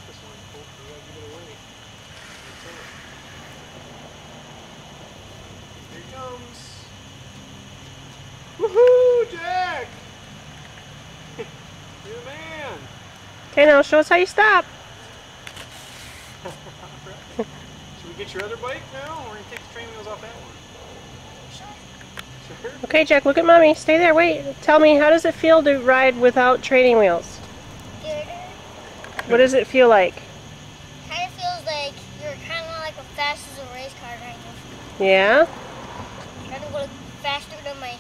this one, Colt. You gotta give it away. Here he comes. Woohoo, Jack! You're the man. Okay, now show us how you stop. Should we get your other bike now, or are you take the training wheels off that one? Sure. Okay, Jack, look at Mommy. Stay there. Wait. Tell me, how does it feel to ride without training wheels? Good. What does it feel like? Kind of feels like you're kind of like as fast as a race car right now. Yeah? Trying to go faster than my.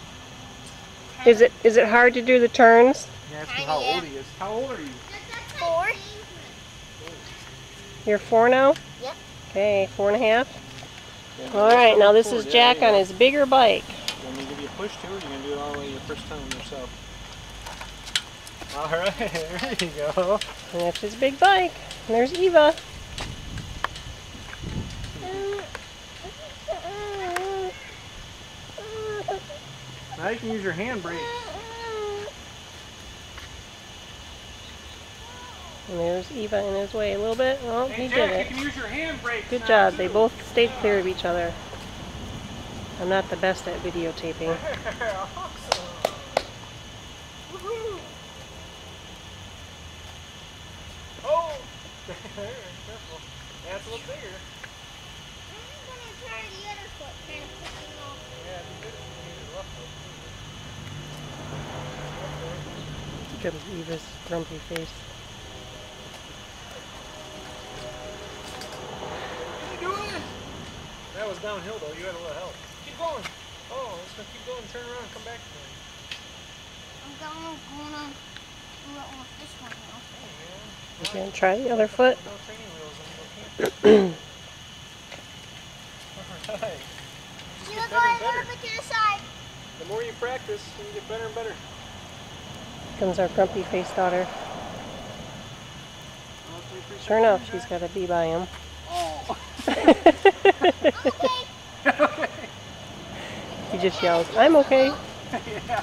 Is it hard to do the turns? Yeah, ask him how old he is. How old are you? 4. You're 4 now? Yep. Okay, 4.5. All right, now this is Jack on his bigger bike. You want me to give you a push too, or are you going to do it all the way your first time yourself? Alright, there you go. And that's his big bike. And there's Eva. Now you can use your handbrake. And there's Eva in his way a little bit. Oh, he did it. You can use your handbrake. Good job. They both stayed clear of each other. I'm not the best at videotaping. Awesome. Woohoo. Oh! Careful. That's a little bigger. I'm going to try the other foot, kind of pushing off. Yeah, you did it. You need a rough foot. Look at Eva's grumpy face. That was downhill though, you had a little help. Keep going. Oh, it's gonna keep going, turn around, and come back to me. I'm going to do it with this one now. You can try the other foot. No training wheels on the Alright. You look going a little bit to the side. The more you practice, you can get better and better. Comes our grumpy faced daughter. Sure enough, she's got to be by him. Oh! Okay. He just yells, "I'm okay." Yeah,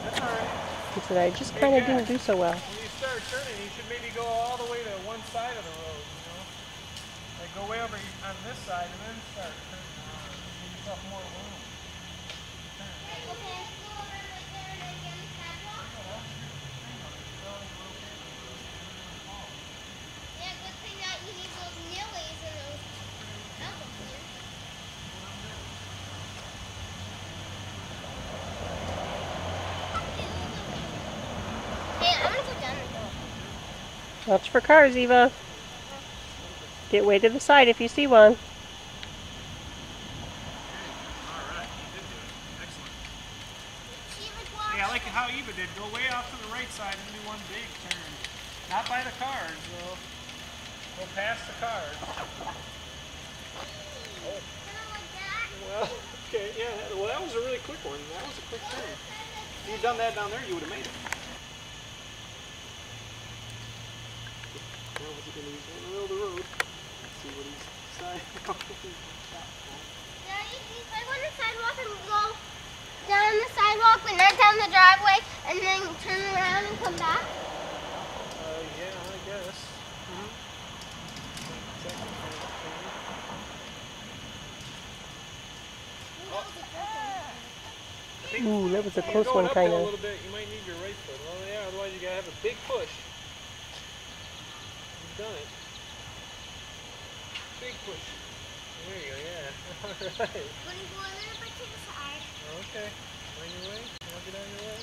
that's alright. He said, "I just kind of didn't do so well." When you start turning, you should maybe go all the way to one side of the road, you know? Like go way over on this side and then start turning around. Give yourself more room. Okay, go over right there and again sidewalk. Yeah, good thing that you need those nillies and those apples here. Hey, I'm gonna go down the hill. Watch for cars, Eva. Get way to the side if you see one. Alright, you did do it. Excellent. She was walking. Hey, I like how Eva did. Go way off to the right side and do one big turn. Not by the cars, though. Go past the cars. Oh. Kind of like that. Well, okay, yeah. Well, that was a really quick one. That was a quick turn. If you'd done that down there, you would have made it. Now, what's he going to use in the middle of the road? Let's see what he's deciding. Yeah, you might go on the sidewalk and go down the sidewalk, but not down the driveway, and then turn around and come back. Yeah, I guess. Ooh, that was a You're close going one, uphill kind a of. little bit. You might need your right foot. Well, yeah, otherwise you gotta have a big push. You've done it. Big push. There you go. Yeah. All right. Gonna go a little bit to the side. Okay. On your way. I'll get on your way.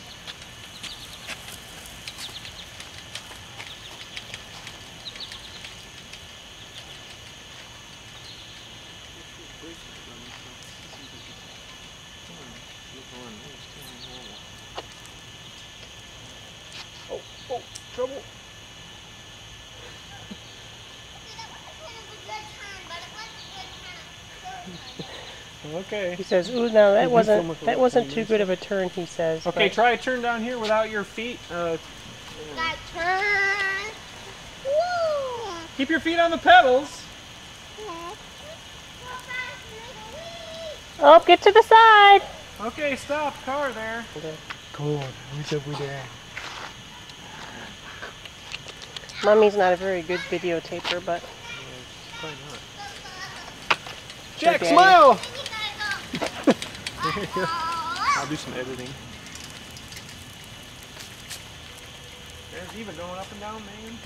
Oh, oh, trouble. Okay, that was kind of a good turn, but it wasn't a good turn. Okay. He says, "Ooh, no, that wasn't too good of a turn." He says. Okay, but- try a turn down here without your feet. That turn. Woo! Keep your feet on the pedals. Oh, get to the side. Okay, stop. Car there. Okay. Come on, who's over there? Mommy's not a very good videotaper, but Probably not. Jack, Daddy. smile! You gotta go. I'll do some editing. There's Eva going up and down, man.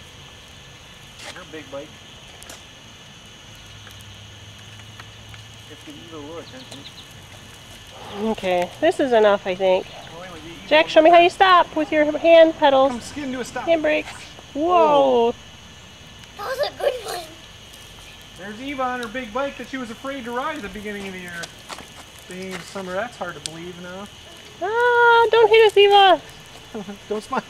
Her big bike. If give Eva a little attention. okay. This is enough, I think. Well, anyway, Eva Jack, show me how you stop with your hand pedals. Come skid into a stop. Handbrakes. Whoa. That was a good one. There's Eva on her big bike that she was afraid to ride at the beginning of the year. Beginning of summer, that's hard to believe now. Ah, don't hit us, Eva. Don't smile.